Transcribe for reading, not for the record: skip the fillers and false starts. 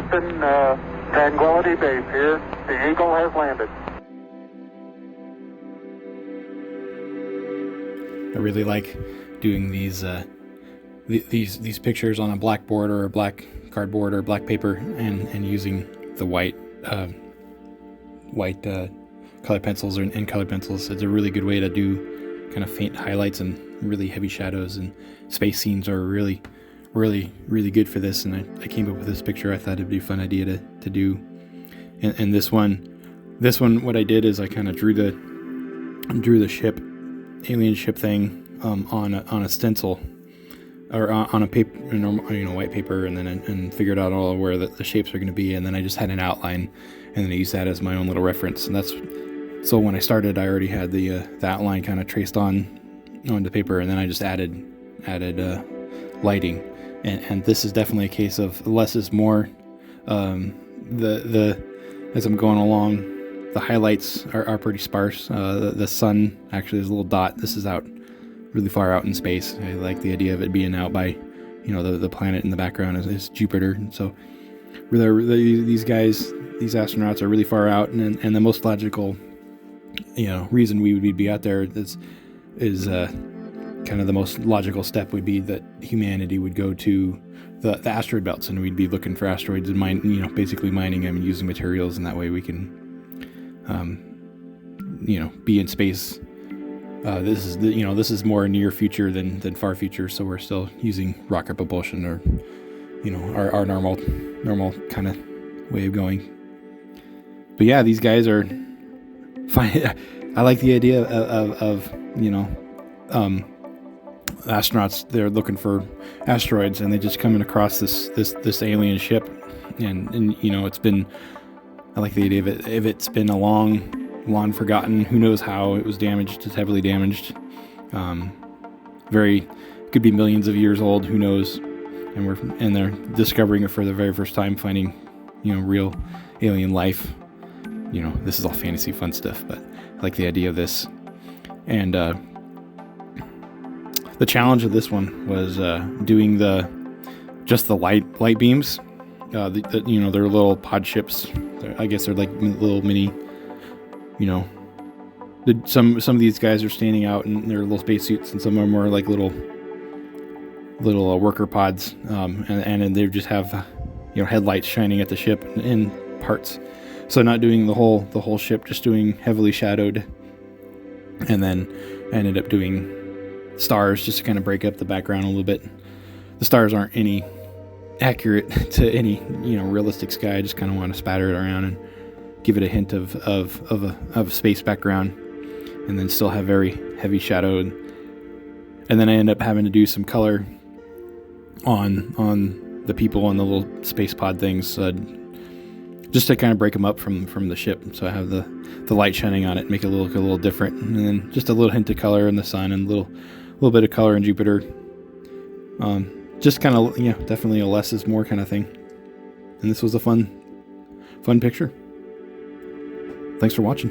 Houston, Tranquility Base here. The Eagle has landed. I really like doing these pictures on a blackboard or a black cardboard or black paper, and using the white color pencils and color pencils. It's a really good way to do kind of faint highlights and really heavy shadows, and space scenes are really good for this. And I came up with this picture. I thought it'd be a fun idea to do. And this one, what I did is I kind of drew the ship, alien ship thing on a stencil or on a paper, white paper, and then and figured out all where the shapes are going to be, and then I just had an outline, and then I used that as my own little reference. And so when I started, I already had the outline kind of traced on the paper, and then I just added lighting, and this is definitely a case of less is more. As I'm going along, the highlights are pretty sparse. The sun actually is a little dot. This is out really far out in space. I like the idea of it being out by, the planet in the background is Jupiter. And so these guys, these astronauts are really far out, and the most logical, reason we would be out there is kind of the most logical step would be that humanity would go to the asteroid belts, and we'd be looking for asteroids and basically mining them and using materials, and that way we can, be in space. This is more near future than far future, so we're still using rocket propulsion or, our normal kind of way of going. But yeah, these guys are fine. I like the idea of astronauts. They're looking for asteroids, and they just coming across this alien ship, and it's been. I like the idea of it. If it's been a long forgotten, who knows how it was damaged. It's heavily damaged. Could be millions of years old. Who knows? And they're discovering it for the very first time, finding real alien life. This is all fantasy fun stuff, but I like the idea of this. And the challenge of this one was doing the light beams. They're little pod ships. I guess they're like little mini. Some of these guys are standing out in their little spacesuits, and some of them are like little worker pods, and they just have headlights shining at the ship in parts. So not doing the whole ship, just doing heavily shadowed, and then I ended up doing stars just to kind of break up the background a little bit. The stars aren't any accurate to any realistic sky. I just kind of want to spatter it around and give it a hint of a space background, and then still have very heavy shadow. And then I end up having to do some color on the people on the little space pod things, just to kind of break them up from the ship. So I have the light shining on it, make it look a little different, and then just a little hint of color in the sun, and a little bit of color in Jupiter. Just kind of definitely a less is more kind of thing. And this was a fun picture. Thanks for watching.